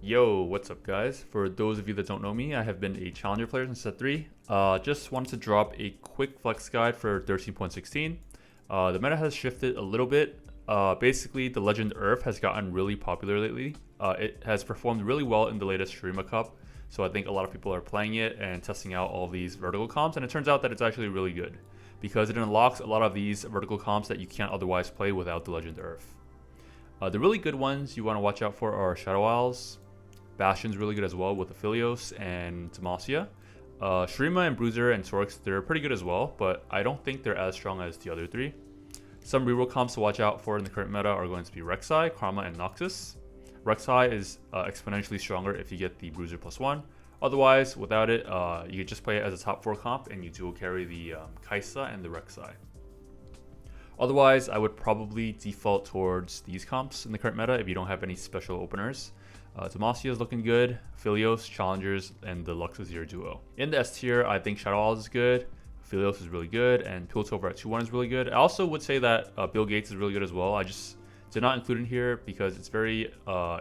Yo, what's up guys? For those of you that don't know me, I have been a Challenger player since set 3. Just wanted to drop a quick flex guide for 13.16. The meta has shifted a little bit. Basically, the Legend Earth has gotten really popular lately. It has performed really well in the latest Shurima Cup, so I think a lot of people are playing it and testing out all these vertical comps, and it turns out that it's actually really good because it unlocks a lot of these vertical comps that you can't otherwise play without the Legend Earth. The really good ones you want to watch out for are Shadow Isles. Bastion's really good as well with Aphelios and Demacia. Shurima and Bruiser and Torx, they're pretty good as well, but I don't think they're as strong as the other three. Some reroll comps to watch out for in the current meta are going to be Reksai, Keima, and Noxus. Reksai is exponentially stronger if you get the Bruiser +1. Otherwise, without it, you could just play it as a top 4 comp and you dual carry the Kaisa and the Reksai. Otherwise, I would probably default towards these comps in the current meta if you don't have any special openers. Demacia is looking good, Aphelios, Challengers, and the Lux Azir duo. In the S tier, I think Shadow Isles is good, Aphelios is really good, and Piltover at 2-1 is really good. I also would say that Bill Gates is really good as well. I just did not include it here because it's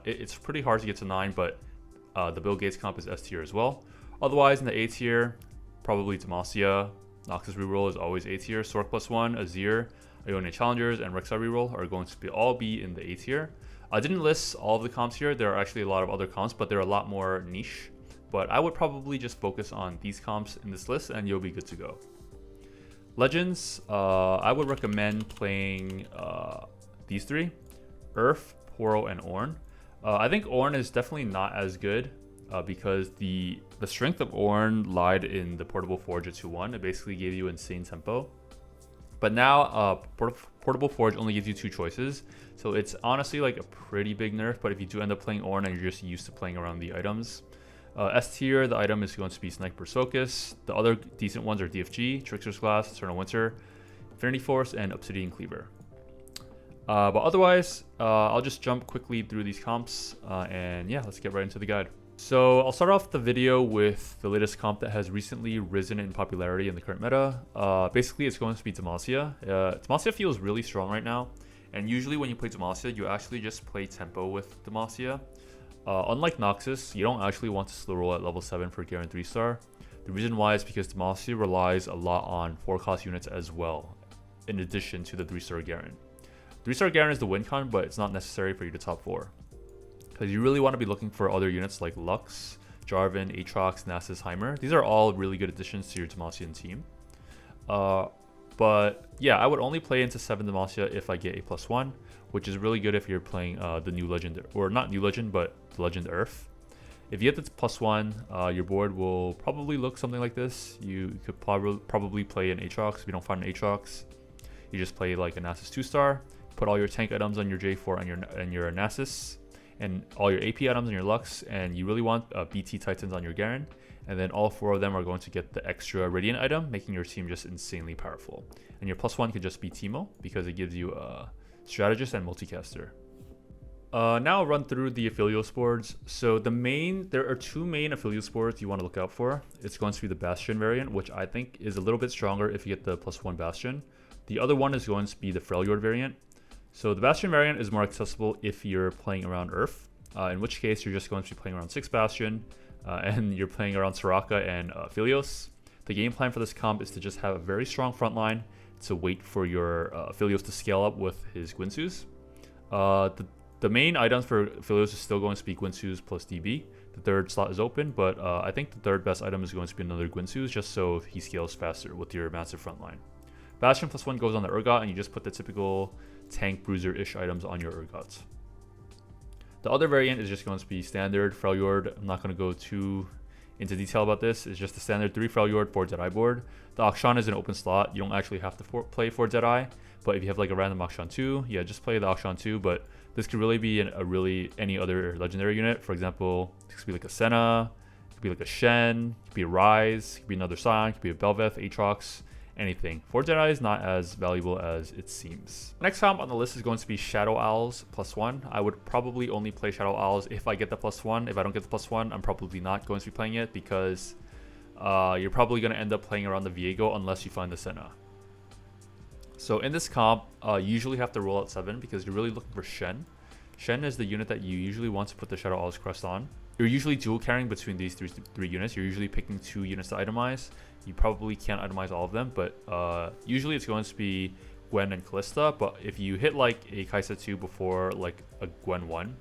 it's pretty hard to get to 9, but the Bill Gates comp is S tier as well. Otherwise, in the A tier, probably Demacia, Noxus reroll is always A tier, Sorc +1, Azir, Ionia Challengers, and Reksai Reroll are going to all be in the A tier. I didn't list all of the comps here. There are actually a lot of other comps, but they're a lot more niche. But I would probably just focus on these comps in this list and you'll be good to go. Legends, I would recommend playing these three: Earth, Poro, and Ornn. I think Ornn is definitely not as good because the strength of Ornn lied in the Portable Forge at 2-1. It basically gave you insane tempo. But now, Portable Forge only gives you 2 choices, so it's honestly like a pretty big nerf. But if you do end up playing Ornn and you're just used to playing around the items, S tier, the item is going to be Sniper Socus. The other decent ones are DFG, Trickster's Glass, Eternal Winter, Infinity Force, and Obsidian Cleaver. But otherwise, I'll just jump quickly through these comps, and yeah, let's get right into the guide. So I'll start off the video with the latest comp that has recently risen in popularity in the current meta. Basically, it's going to be Demacia. Demacia feels really strong right now, and usually when you play Demacia, you actually just play tempo with Demacia. Unlike Noxus, you don't actually want to slow roll at level 7 for Garen 3-star. The reason why is because Demacia relies a lot on 4-cost units as well, in addition to the 3-star Garen. 3-star Garen is the win con, but it's not necessary for you to top 4. Because you really want to be looking for other units like Lux, Jarvan, Aatrox, Nasus, Heimer. These are all really good additions to your Demacian team. But yeah, I would only play into 7 Demacia if I get a +1, which is really good if you're playing the new Legend, or not new Legend, but the Legend Earth. If you get the +1, your board will probably look something like this. You could probably play an Aatrox. If you don't find an Aatrox, you just play like a Nasus 2-star, put all your tank items on your J4 and your Nasus, and all your AP items on your Lux, and you really want BT Titans on your Garen, and then all 4 of them are going to get the extra Radiant item, making your team just insanely powerful. And your +1 could just be Teemo, because it gives you a Strategist and Multicaster. Now I'll run through the Aphelios boards. So there are 2 main Aphelios boards you want to look out for. It's going to be the Bastion variant, which I think is a little bit stronger if you get the +1 Bastion. The other one is going to be the Freljord variant. So the Bastion variant is more accessible if you're playing around Earth, in which case you're just going to be playing around 6 Bastion, and you're playing around Soraka and Aphelios. The game plan for this comp is to just have a very strong front line, to wait for your Aphelios to scale up with his Guinsoo's. The main items for Aphelios is still going to be Guinsoo's plus DB. The 3rd slot is open, but I think the 3rd best item is going to be another Guinsoo's, just so he scales faster with your massive front line. Bastion +1 goes on the Urgot, and you just put the typical tank bruiser-ish items on your Urgots. The other variant is just going to be standard Freljord. I'm not going to go too into detail about this. It's just the standard 3 Freljord, 4 Deadeye board. The Akshan is an open slot. You don't actually have to play 4 Deadeye, but if you have like a random Akshan 2, yeah, just play the Akshan 2. But this could really be any other legendary unit. For example, this could be like a Senna, it could be like a Shen, it could be a Ryze, it could be another Scion, it could be a Bel'Veth, Aatrox, anything. 4 Deadeye is not as valuable as it seems. Next comp on the list is going to be Shadow Isles +1. I would probably only play Shadow Isles if I get the +1. If I don't get the +1, I'm probably not going to be playing it because you're probably going to end up playing around the Viego unless you find the Senna. So in this comp, you usually have to roll out 7 because you're really looking for Shen. Shen is the unit that you usually want to put the Shadow Owl's Crest on. You're usually dual carrying between these three units. You're usually picking 2 units to itemize. You probably can't itemize all of them, but usually it's going to be Gwen and Kalista. But if you hit like a Kaisa 2 before like a Gwen 1,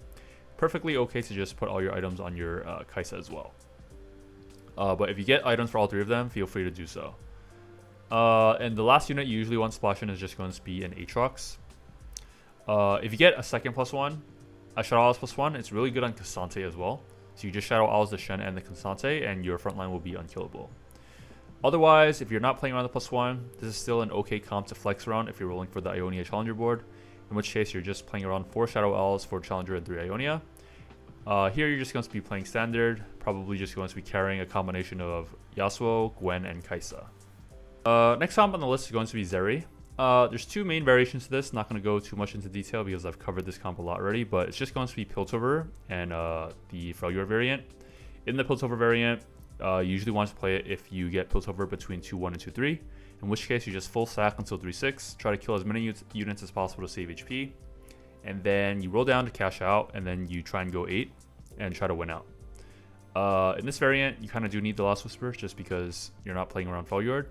perfectly okay to just put all your items on your Kaisa as well. But if you get items for all 3 of them, feel free to do so. And the last unit you usually want splash in is just going to be an Aatrox. If you get a second +1, a Shadow Owls +1, it's really good on Cassante as well. So you just Shadow Owls the Shen and the Cassante, and your front line will be unkillable. Otherwise, if you're not playing around the +1, this is still an okay comp to flex around if you're rolling for the Ionia Challenger board, in which case you're just playing around 4 Shadow Owls, 4 Challenger, and 3 Ionia. Here you're just going to be playing standard, probably just going to be carrying a combination of Yasuo, Gwen, and Kaisa. Next comp on the list is going to be Zeri. There's 2 main variations to this. Not going to go too much into detail because I've covered this comp a lot already, but it's just going to be Piltover and the Freljord variant. In the Piltover variant, you usually want to play it if you get Piltover between 2-1 and 2-3, in which case you just full sack until 3-6, try to kill as many units as possible to save HP, and then you roll down to cash out, and then you try and go 8 and try to win out. In this variant, you kind of do need the Last Whisper just because you're not playing around Freljord.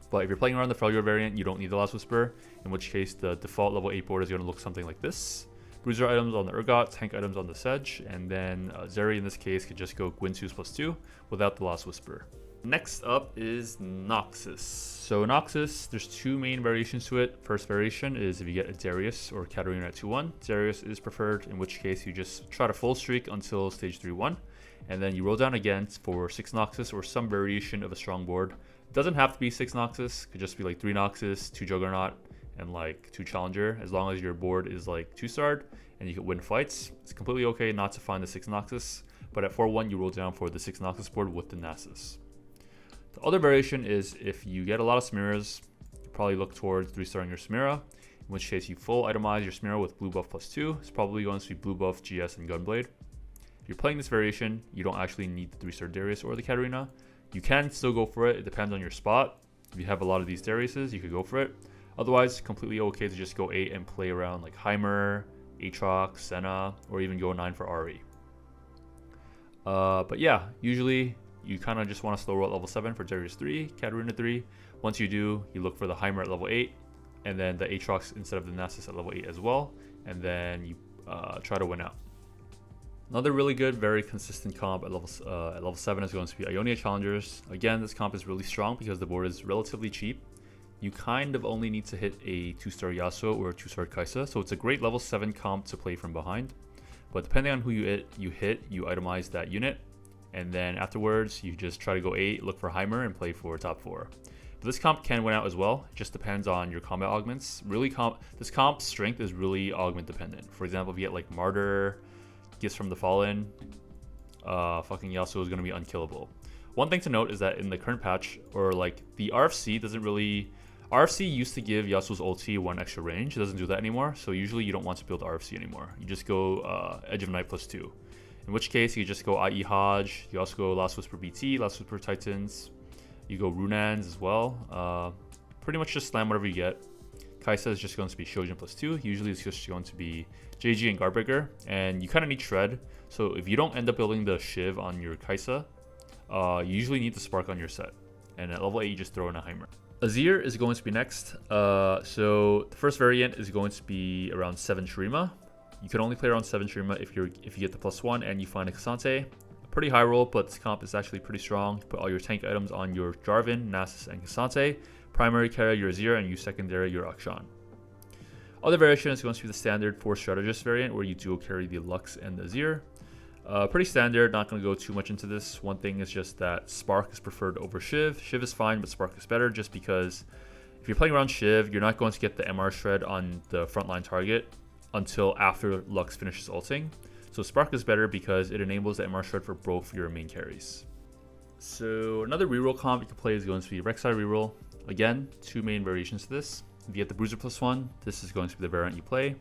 But if you're playing around the Freljord variant, you don't need the Last Whisper, in which case the default level 8 board is going to look something like this. Bruiser items on the Urgot, tank items on the Sedge, and then Zeri in this case could just go Gwynsus +2 without the Last Whisper. Next up is Noxus. So Noxus, there's 2 main variations to it. First variation is if you get a Darius or Katarina at 2-1. Darius is preferred, in which case you just try to full streak until stage 3-1, and then you roll down again for 6 Noxus or some variation of a strong board. It doesn't have to be 6 Noxus, it could just be like 3 Noxus, 2 Juggernaut, and like 2 Challenger, as long as your board is like 2-starred and you can win fights. It's completely okay not to find the 6 Noxus, but at 4-1 you roll down for the 6 Noxus board with the Nasus. The other variation is if you get a lot of Smearas, you probably look towards 3-starring your Smeara, in which case you full itemize your Smeara with blue buff +2. It's probably going to be blue buff, GS, and Gunblade. If you're playing this variation, you don't actually need the 3-star Darius or the Katarina. You can still go for it, it depends on your spot. If you have a lot of these Dariuses, you could go for it. Otherwise, completely okay to just go 8 and play around like Heimer, Aatrox, Senna, or even go 9 for Ahri. But yeah, usually you kind of just want to slow roll at level 7 for Darius 3, Katarina 3. Once you do, you look for the Heimer at level 8, and then the Aatrox instead of the Nasus at level 8 as well, and then you try to win out. Another really good, very consistent comp at level 7 is going to be Ionia Challengers. Again, this comp is really strong because the board is relatively cheap. You kind of only need to hit a 2-star Yasuo or a 2-star Kaisa, so it's a great level 7 comp to play from behind. But depending on who you hit, you itemize that unit, and then afterwards you just try to go 8, look for Heimer, and play for top 4. But this comp can win out as well. It just depends on your combat augments. This comp's strength is really augment dependent. For example, if you get like Martyr, Gifts from the Fallen, fucking Yasuo is going to be unkillable. One thing to note is that in the current patch, or like the RFC doesn't really... RFC used to give Yasuo's ulti 1 extra range. It doesn't do that anymore, so usually you don't want to build RFC anymore. You just go Edge of Night +2. In which case, you just go IE Hodge, you also go Last Whisper BT, Last Whisper Titans, you go Runans as well. Pretty much just slam whatever you get. Kaisa is just going to be Shojin +2. Usually it's just going to be JG and Guardbreaker, and you kind of need Shred. So if you don't end up building the Shiv on your Kaisa, you usually need the Spark on your set. And at level 8, you just throw in a Heimer. Azir is going to be next. So the first variant is going to be around 7 Shurima. You can only play around 7 Shurima if you get the +1 and you find a Cassante. Pretty high roll, but this comp is actually pretty strong. You put all your tank items on your Jarvan, Nasus, and Cassante. Primary carry your Azir, and you secondary your Akshan. Other variation is going to be the standard 4 Strategist variant, where you dual carry the Lux and the Azir. Pretty standard, not going to go too much into this. One thing is just that Spark is preferred over Shiv. Shiv is fine, but Spark is better just because if you're playing around Shiv, you're not going to get the MR Shred on the frontline target until after Lux finishes ulting. So Spark is better because it enables the MR Shred for both your main carries. So another reroll comp you can play is going to be Reksai Reroll. Again, 2 main variations to this. If you get the Bruiser +1, this is going to be the variant you play.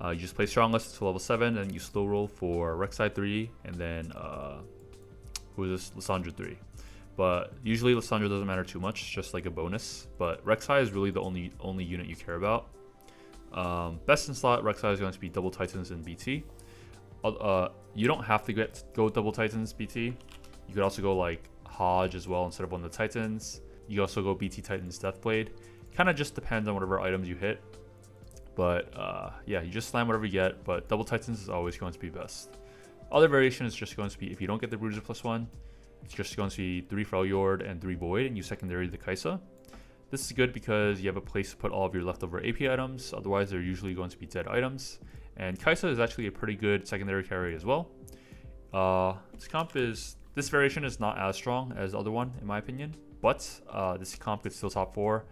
You just play Strongless to level 7, and you slow roll for Reksai 3, and then, who is this? Lissandra 3. But usually Lissandra doesn't matter too much, just like a bonus. But Reksai is really the only unit you care about. Best in slot, Reksai is going to be double Titans and BT. You don't have to go double Titans BT. You could also go like Hodge as well instead of one of the Titans. You could also go BT Titans Deathblade. Kind of just depends on whatever items you hit. But yeah, you just slam whatever you get, but double Titans is always going to be best. Other variation is just going to be, if you don't get the Bruiser +1, it's just going to be 3 Freljord and 3 Void, and you secondary the Keima. This is good because you have a place to put all of your leftover AP items, otherwise they're usually going to be dead items. And Keima is actually a pretty good secondary carry as well. This variation is not as strong as the other one, in my opinion, but this comp could still top 4,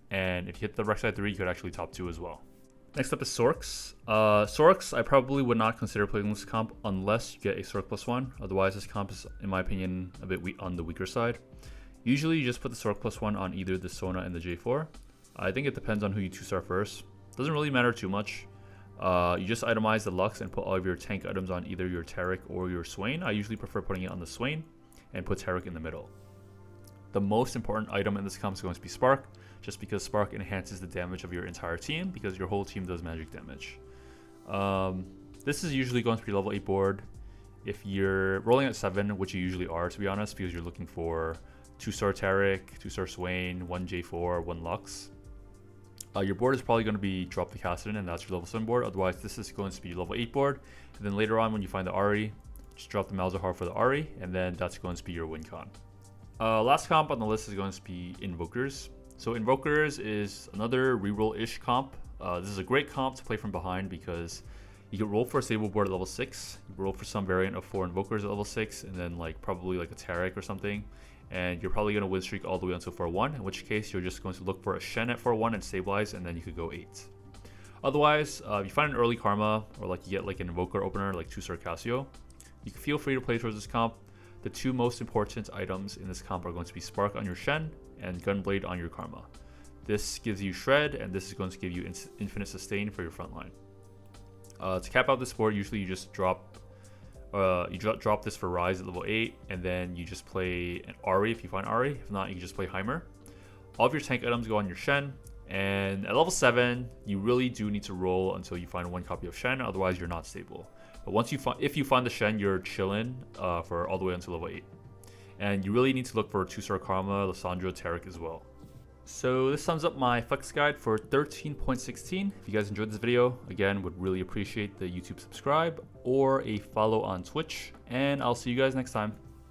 and if you hit the Reksai 3, you could actually top 2 as well. Next up is Sorcs. Sorcs, I probably would not consider playing this comp unless you get a Sorc +1. Otherwise, this comp is, in my opinion, a bit weak on the weaker side. Usually, you just put the Sorc +1 on either the Sona and the J4. I think it depends on who you 2-star first. Doesn't really matter too much. You just itemize the Lux and put all of your tank items on either your Taric or your Swain. I usually prefer putting it on the Swain and put Taric in the middle. The most important item in this comp is going to be Spark, just because Spark enhances the damage of your entire team because your whole team does magic damage. This is usually going to be level 8 board. If you're rolling at 7, which you usually are to be honest, because you're looking for 2-star Taric, 2-star Swain, 1 J4, 1 Lux. Your board is probably going to be Drop the Kassadin, and that's your level 7 board. Otherwise, this is going to be level 8 board. And then later on, when you find the Ahri, just drop the Malzahar for the Ahri, and then that's going to be your win con. Last comp on the list is going to be Invokers. So Invokers is another reroll-ish comp. This is a great comp to play from behind because you can roll for a stable board at level 6. You roll for some variant of 4 Invokers at level 6, and then probably a Taric or something. And you're probably going to win streak all the way until 4-1, in which case you're just going to look for a Shen at 4-1 and stabilize, and then you could go 8. Otherwise, if you find an early Karma, or you get an Invoker opener like 2-star Cassio, you can feel free to play towards this comp. The 2 most important items in this comp are going to be Spark on your Shen and Gunblade on your Karma. This gives you Shred, and this is going to give you infinite sustain for your front line. To cap out this board, usually you just drop this for Rise at level 8, and then you just play an Ahri if you find Ahri. If not, you can just play Heimer. All of your tank items go on your Shen, and at level 7, you really do need to roll until you find 1 copy of Shen, otherwise you're not stable. But if you find the Shen, you're chilling for all the way until level 8. And you really need to look for 2-star Karma, Lissandra, Taric as well. So this sums up my flex guide for 13.16. If you guys enjoyed this video, again, would really appreciate the YouTube subscribe or a follow on Twitch. And I'll see you guys next time.